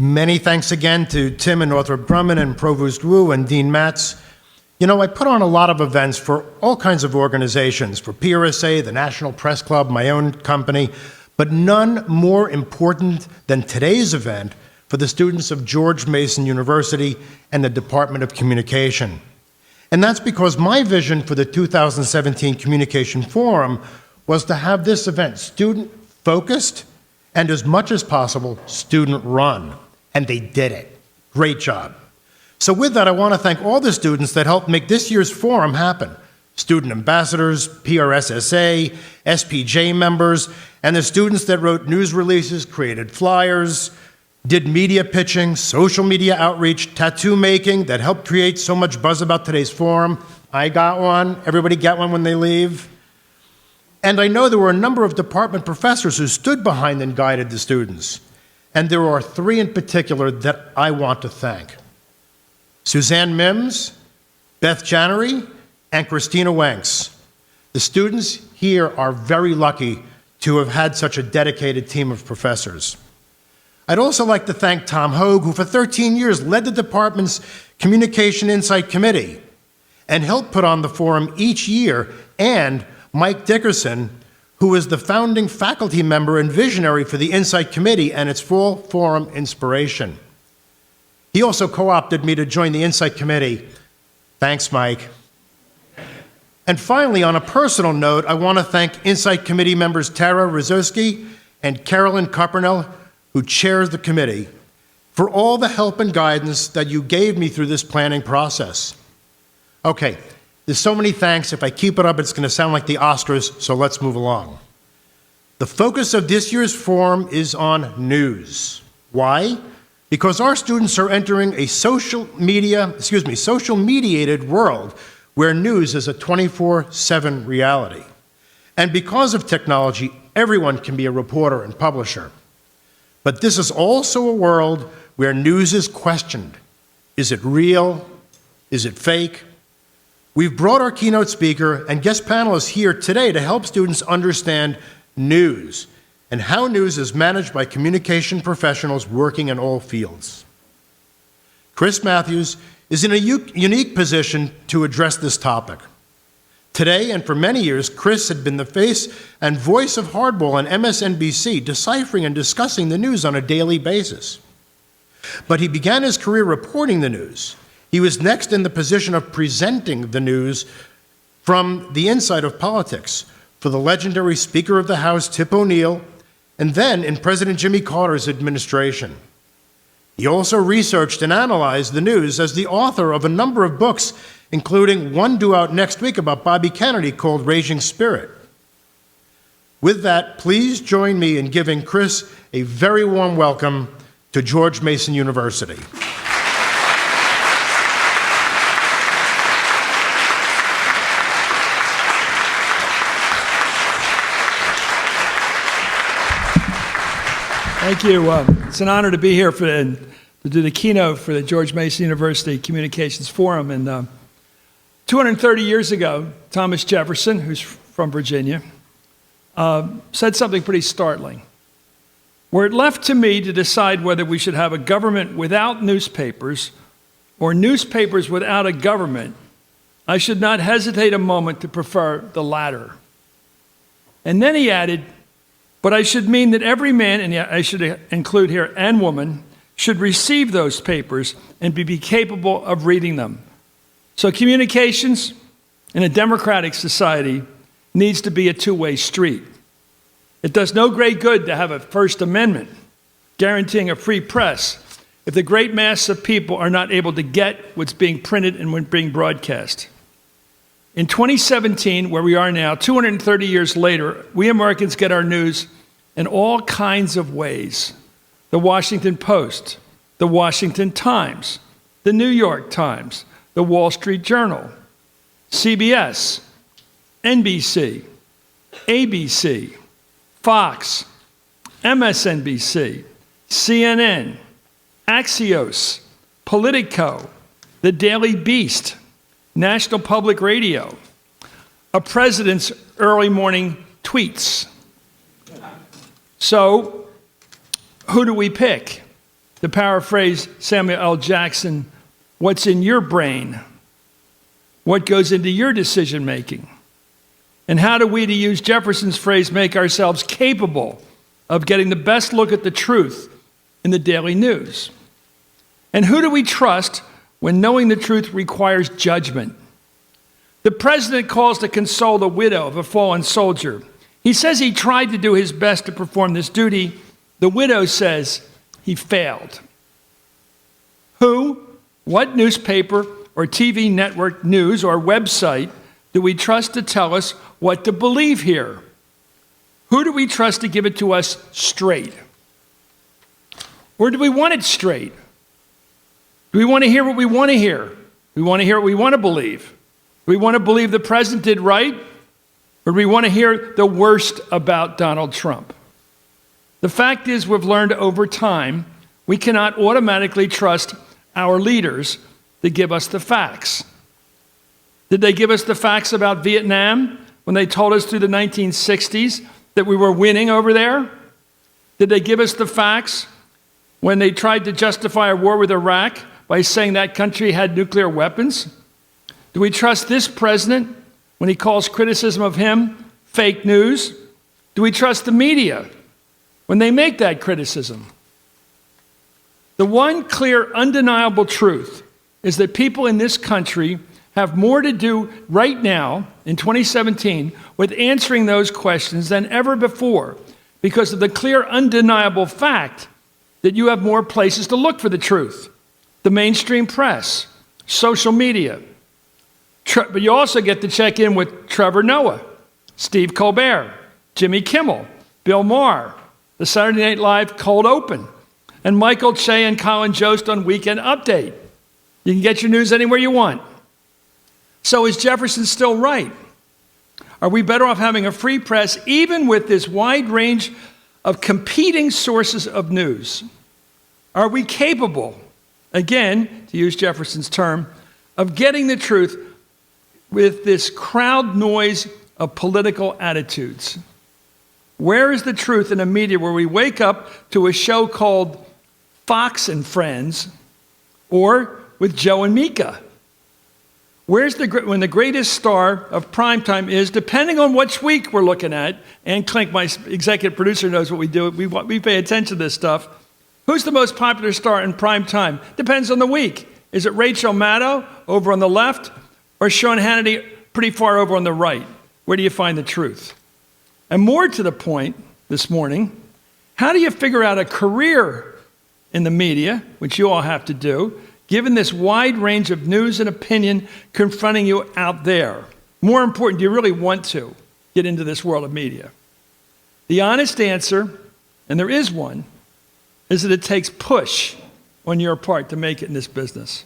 Many thanks again to Tim and Northrop Grumman and Provost Wu and Dean Matz. You know, I put on a lot of events for all kinds of organizations, for PRSA, the National Press Club, my own company, but none more important than today's event for the students of George Mason University and the Department of Communication. And that's because my vision for the 2017 Communication Forum was to have this event student-focused and, as much as possible, student-run. And they did it. Great job. So with that, I want to thank all the students that helped make this year's forum happen. Student ambassadors, PRSSA, SPJ members, and the students that wrote news releases, created flyers, did media pitching, social media outreach, tattoo making that helped create so much buzz about today's forum. I got one. Everybody get one when they leave. And I know there were a number of department professors who stood behind and guided the students. And there are three in particular that I want to thank: Suzanne Mims, Beth Jannery, and Christina Wenks. The students here are very lucky to have had such a dedicated team of professors. I'd also like to thank Tom Hogue, who for 13 years led the department's Communication Insight Committee and helped put on the forum each year, and Mike Dickerson, who is the founding faculty member and visionary for the Insight Committee and its full forum inspiration. He also co-opted me to join the Insight Committee. Thanks, Mike. And finally, on a personal note, I want to thank Insight Committee members Tara Rozowski and Carolyn Copernell, who chairs the committee, for all the help and guidance that you gave me through this planning process. Okay, there's so many thanks. If I keep it up, it's going to sound like the Oscars, so let's move along. The focus of this year's forum is on news. Why? Because our students are entering a social mediated world where news is a 24/7 reality. And because of technology, everyone can be a reporter and publisher. But this is also a world where news is questioned. Is it real? Is it fake? We've brought our keynote speaker and guest panelists here today to help students understand news and how news is managed by communication professionals working in all fields. Chris Matthews is in a unique position to address this topic. Today, and for many years, Chris had been the face and voice of Hardball on MSNBC, deciphering and discussing the news on a daily basis. But he began his career reporting the news. He was next in the position of presenting the news from the inside of politics for the legendary Speaker of the House, Tip O'Neill, and then in President Jimmy Carter's administration. He also researched and analyzed the news as the author of a number of books, including one due out next week about Bobby Kennedy called Raging Spirit. With that, please join me in giving Chris a very warm welcome to George Mason University. Thank you. It's an honor to be here to do the keynote for the George Mason University Communications Forum. And 230 years ago, Thomas Jefferson, who's from Virginia, said something pretty startling. Were it left to me to decide whether we should have a government without newspapers or newspapers without a government, I should not hesitate a moment to prefer the latter. And then he added, but I should mean that every man, and I should include here, and woman, should receive those papers and be capable of reading them. So communications in a democratic society needs to be a two-way street. It does no great good to have a First Amendment guaranteeing a free press if the great mass of people are not able to get what's being printed and what's being broadcast. In 2017, where we are now, 230 years later, we Americans get our news in all kinds of ways. The Washington Post, the Washington Times, the New York Times, the Wall Street Journal, CBS, NBC, ABC, Fox, MSNBC, CNN, Axios, Politico, The Daily Beast, National Public Radio, a president's early morning tweets. So, who do we pick? To paraphrase Samuel L. Jackson, what's in your brain? What goes into your decision making? And how do we, to use Jefferson's phrase, make ourselves capable of getting the best look at the truth in the daily news? And who do we trust when knowing the truth requires judgment? The president calls to console the widow of a fallen soldier. He says he tried to do his best to perform this duty. The widow says he failed. Who, what newspaper or TV network news or website do we trust to tell us what to believe here? Who do we trust to give it to us straight? Or do we want it straight? Do we want to hear what we want to hear? Do we want to hear what we want to believe? Do we want to believe the president did right? Or do we want to hear the worst about Donald Trump? The fact is, we've learned over time, we cannot automatically trust our leaders to give us the facts. Did they give us the facts about Vietnam when they told us through the 1960s that we were winning over there? Did they give us the facts when they tried to justify a war with Iraq by saying that country had nuclear weapons? Do we trust this president when he calls criticism of him fake news? Do we trust the media when they make that criticism? The one clear, undeniable truth is that people in this country have more to do right now, in 2017, with answering those questions than ever before, because of the clear, undeniable fact that you have more places to look for the truth. The mainstream press, social media. But you also get to check in with Trevor Noah, Steve Colbert, Jimmy Kimmel, Bill Maher, the Saturday Night Live Cold Open, and Michael Che and Colin Jost on Weekend Update. You can get your news anywhere you want. So is Jefferson still right? Are we better off having a free press, even with this wide range of competing sources of news? Are we capable, again, to use Jefferson's term, of getting the truth with this crowd noise of political attitudes? Where is the truth in a media where we wake up to a show called Fox and Friends or with Joe and Mika? Where's when the greatest star of primetime is, depending on which week we're looking at, Ann Klink, my executive producer, knows what we do. We pay attention to this stuff. Who's the most popular star in primetime? Depends on the week. Is it Rachel Maddow over on the left or Sean Hannity pretty far over on the right? Where do you find the truth? And more to the point this morning, how do you figure out a career in the media, which you all have to do, given this wide range of news and opinion confronting you out there? More important, do you really want to get into this world of media? The honest answer, and there is one, is that it takes push on your part to make it in this business.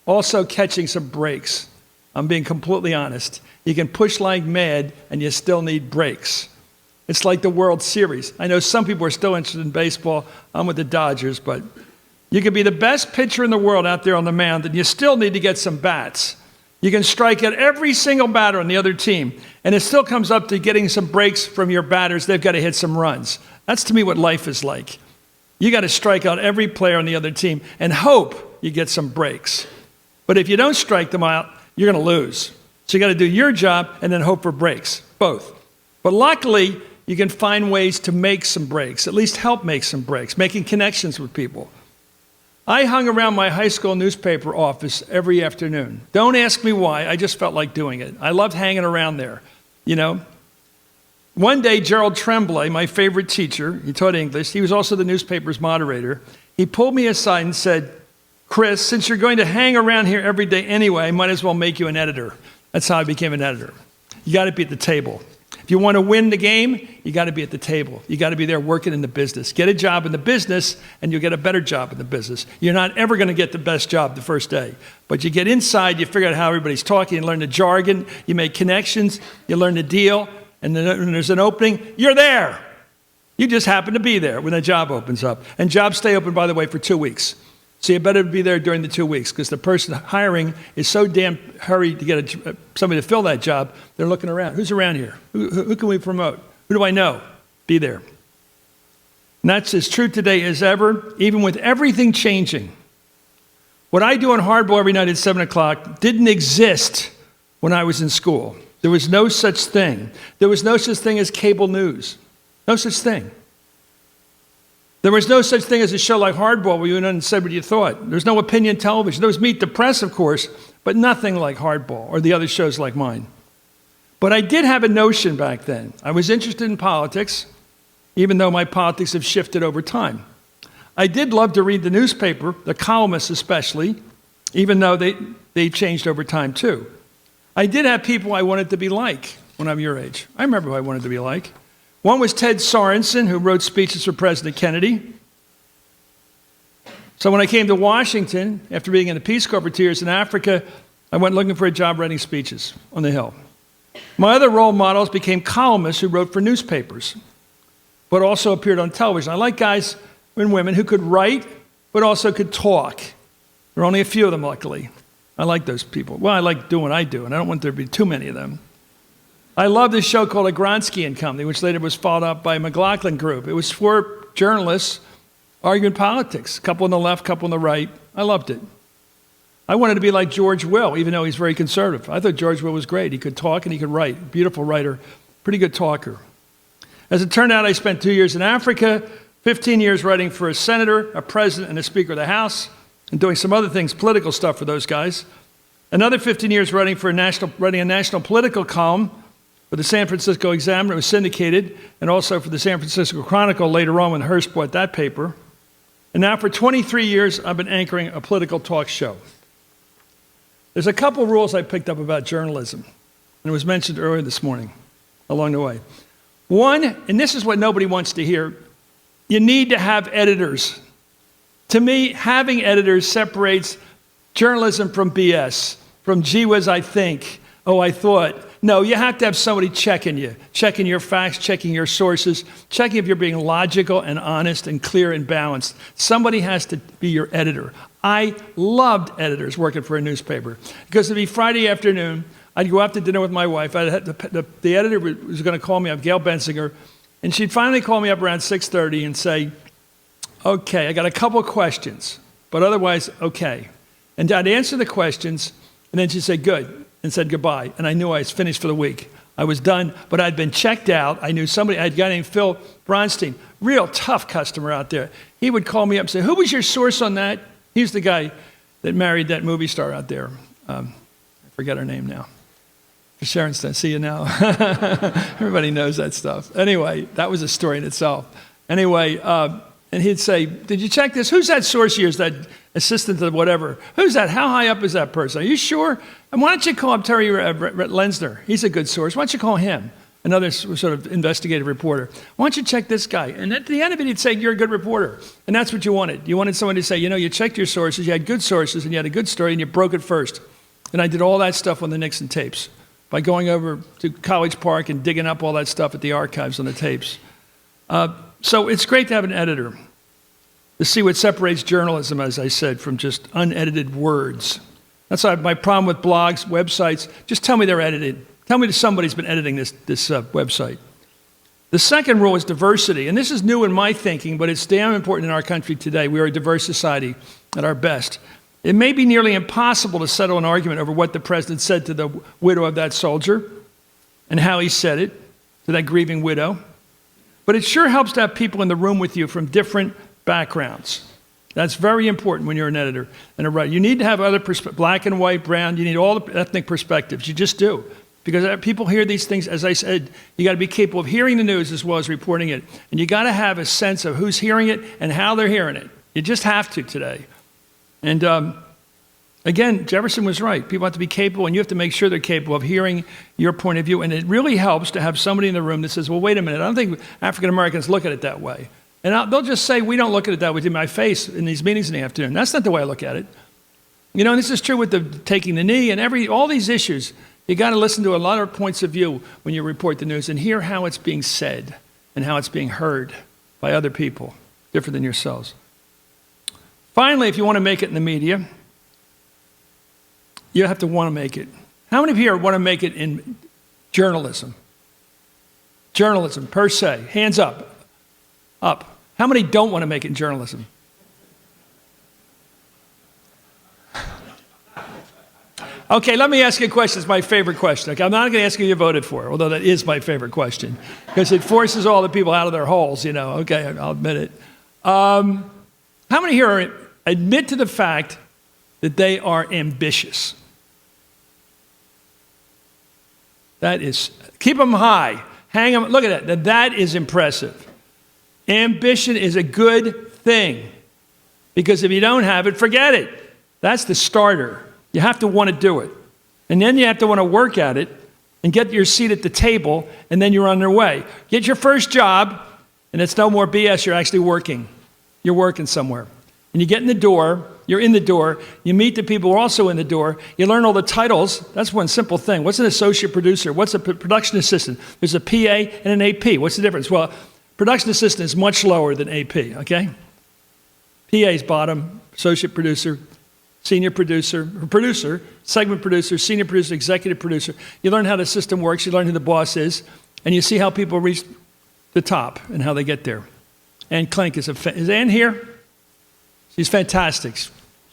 Also catching some breaks. I'm being completely honest. You can push like mad and you still need breaks. It's like the World Series. I know some people are still interested in baseball. I'm with the Dodgers, but you can be the best pitcher in the world out there on the mound, and you still need to get some bats. You can strike out every single batter on the other team, and it still comes up to getting some breaks from your batters. They've got to hit some runs. That's, to me, what life is like. You got to strike out every player on the other team and hope you get some breaks. But if you don't strike them out, you're going to lose. So you got to do your job and then hope for breaks, both. But luckily, you can find ways to make some breaks, at least help make some breaks, making connections with people. I hung around my high school newspaper office every afternoon. Don't ask me why. I just felt like doing it. I loved hanging around there, you know. One day, Gerald Tremblay, my favorite teacher, he taught English. He was also the newspaper's moderator. He pulled me aside and said, "Chris, since you're going to hang around here every day anyway, I might as well make you an editor." That's how I became an editor. You got to be at the table. If you want to win the game, you got to be at the table. You got to be there working in the business. Get a job in the business, and you'll get a better job in the business. You're not ever going to get the best job the first day. But you get inside, you figure out how everybody's talking, you learn the jargon, you make connections, you learn the deal, and then when there's an opening, you're there. You just happen to be there when a job opens up. And jobs stay open, by the way, for 2 weeks. So you better be there during the 2 weeks, because the person hiring is so damn hurried to get somebody to fill that job, they're looking around. Who's around here? Who can we promote? Who do I know? Be there. And that's as true today as ever, even with everything changing. What I do on Hardball every night at 7 o'clock didn't exist when I was in school. There was no such thing. There was no such thing as cable news. No such thing. There was no such thing as a show like Hardball where you went on and said what you thought. There's no opinion television. There was Meet the Press, of course, but nothing like Hardball or the other shows like mine. But I did have a notion back then. I was interested in politics, even though my politics have shifted over time. I did love to read the newspaper, the columnists especially, even though they changed over time too. I did have people I wanted to be like when I'm your age. I remember who I wanted to be like. One was Ted Sorensen, who wrote speeches for President Kennedy. So when I came to Washington, after being in the Peace Corps for 2 years in Africa, I went looking for a job writing speeches on the Hill. My other role models became columnists who wrote for newspapers, but also appeared on television. I like guys and women who could write, but also could talk. There are only a few of them, luckily. I like those people. Well, I like doing what I do, and I don't want there to be too many of them. I love this show called Agronsky and Company, which later was followed up by McLaughlin Group. It was for journalists arguing politics, a couple on the left, a couple on the right. I loved it. I wanted to be like George Will, even though he's very conservative. I thought George Will was great. He could talk and he could write. Beautiful writer, pretty good talker. As it turned out, I spent 2 years in Africa, 15 years writing for a senator, a president, and a speaker of the House, and doing some other things, political stuff for those guys. Another 15 years writing a national political column for the San Francisco Examiner. It was syndicated, and also for the San Francisco Chronicle later on when Hearst bought that paper. And now for 23 years, I've been anchoring a political talk show. There's a couple rules I picked up about journalism, and it was mentioned earlier this morning along the way. One, and this is what nobody wants to hear, you need to have editors. To me, having editors separates journalism from BS, from gee whiz, I think, oh, I thought. No, you have to have somebody checking you, checking your facts, checking your sources, checking if you're being logical and honest and clear and balanced. Somebody has to be your editor. I loved editors working for a newspaper because it'd be Friday afternoon. I'd go out to dinner with my wife. The editor was going to call me up, Gail Bensinger, and she'd finally call me up around 6:30 and say, okay, I got a couple of questions, but otherwise, okay. And I'd answer the questions, and then she'd say, good, and said goodbye. And I knew I was finished for the week. I was done, but I'd been checked out. I knew somebody, I had a guy named Phil Bronstein, real tough customer out there. He would call me up and say, who was your source on that? He's the guy that married that movie star out there. I forget her name now. Sharon Stone, see you now. Everybody knows that stuff. Anyway, that was a story in itself. Anyway, and he'd say, did you check this? Who's that source here? Is that assistant to whatever? Who's that? How high up is that person? Are you sure? And why don't you call up Terry Lenzner? He's a good source. Why don't you call him? Another sort of investigative reporter. Why don't you check this guy? And at the end of it, he'd say, you're a good reporter. And that's what you wanted. You wanted someone to say, you know, you checked your sources, you had good sources, and you had a good story, and you broke it first. And I did all that stuff on the Nixon tapes by going over to College Park and digging up all that stuff at the archives on the tapes. So it's great to have an editor to see what separates journalism, as I said, from just unedited words. That's why my problem with blogs, websites, just tell me they're edited. Tell me that somebody's been editing this website. The second rule is diversity, and this is new in my thinking, but it's damn important in our country today. We are a diverse society at our best. It may be nearly impossible to settle an argument over what the president said to the widow of that soldier and how he said it to that grieving widow, but it sure helps to have people in the room with you from different backgrounds. That's very important when you're an editor and a writer. You need to have other black and white, brown. You need all the ethnic perspectives. You just do. Because people hear these things, as I said, you got to be capable of hearing the news as well as reporting it. And you got to have a sense of who's hearing it and how they're hearing it. You just have to today. And again, Jefferson was right. People have to be capable, and you have to make sure they're capable of hearing your point of view. And it really helps to have somebody in the room that says, well, wait a minute, I don't think African Americans look at it that way. And they'll just say, we don't look at it that way to my face in these meetings in the afternoon. That's not the way I look at it. You know, and this is true with the taking the knee and all these issues. You got to listen to a lot of points of view when you report the news and hear how it's being said and how it's being heard by other people, different than yourselves. Finally, if you want to make it in the media, you have to want to make it. How many of you here want to make it in journalism? Journalism, per se. Hands up. Up. How many don't want to make it in journalism? Okay, let me ask you a question. It's my favorite question. Okay, I'm not going to ask you who you voted for, although that is my favorite question, because it forces all the people out of their holes, you know. Okay, I'll admit it. How many here admit to the fact that they are ambitious? That is, keep them high. Hang them, look at that. That is impressive. Ambition is a good thing, because if you don't have it, forget it. That's the starter. You have to want to do it. And then you have to want to work at it and get your seat at the table, and then you're on your way. Get your first job, and it's no more BS. You're actually working. You're working somewhere. And you get in the door. You're in the door. You meet the people who are also in the door. You learn all the titles. That's one simple thing. What's an associate producer? What's a production assistant? There's a PA and an AP. What's the difference? Well, production assistant is much lower than AP, okay? PA's bottom, associate producer, senior producer, segment producer, senior producer, executive producer. You learn how the system works, you learn who the boss is, and you see how people reach the top and how they get there. Ann Klink is Ann here? She's fantastic.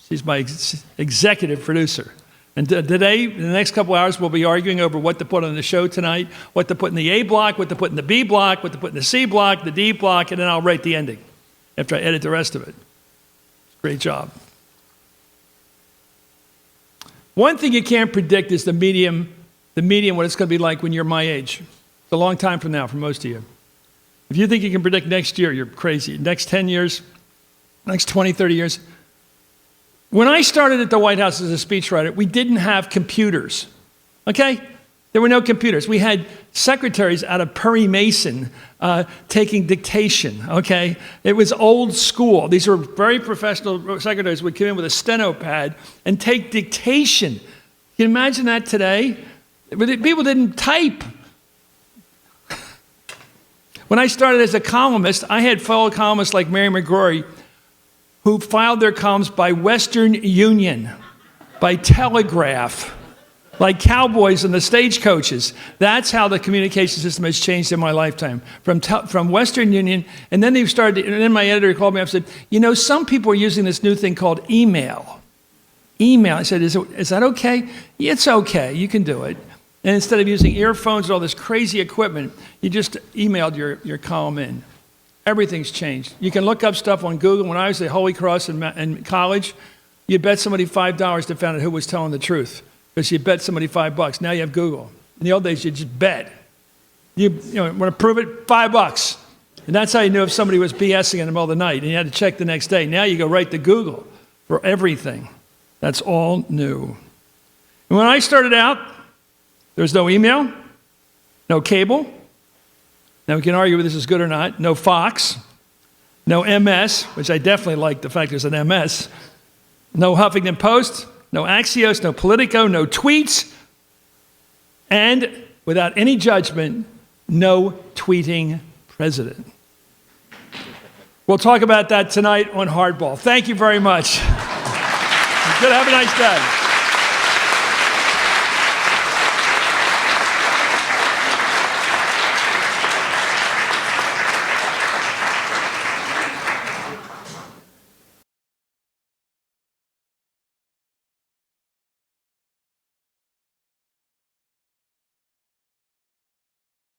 She's my executive producer. And today, in the next couple hours, we'll be arguing over what to put on the show tonight, what to put in the A block, what to put in the B block, what to put in the C block, the D block, and then I'll write the ending after I edit the rest of it. Great job. One thing you can't predict is the medium, what it's going to be like when you're my age. It's a long time from now for most of you. If you think you can predict next year, you're crazy. Next 10 years, next 20, 30 years. When I started at the White House as a speechwriter, we didn't have computers, okay? There were no computers. We had secretaries out of Perry Mason taking dictation, okay? It was old school. These were very professional secretaries who would come in with a steno pad and take dictation. Can you imagine that today? People didn't type. When I started as a columnist, I had fellow columnists like Mary McGrory who filed their columns by Western Union, by telegraph, like cowboys and the stagecoaches. That's how the communication system has changed in my lifetime. From Western Union, and then they've started, and then my editor called me up and said, you know, some people are using this new thing called email. Email. I said, is that okay? Yeah, it's okay, you can do it. And instead of using earphones and all this crazy equipment, you just emailed your column in. Everything's changed. You can look up stuff on Google. When I was at Holy Cross in college, you bet somebody $5 to find out who was telling the truth. Because you bet somebody $5. Now you have Google. In the old days, you just bet. You want to prove it? $5. And that's how you knew if somebody was BSing in the middle of the night. And you had to check the next day. Now you go right to Google for everything. That's all new. And when I started out, there was no email, no cable. Now we can argue whether this is good or not. No Fox, no MS, which I definitely like the fact there's an MS. No Huffington Post. No Axios, no Politico, no tweets, and without any judgment, no tweeting president. We'll talk about that tonight on Hardball. Thank you very much. Good. Have a nice day.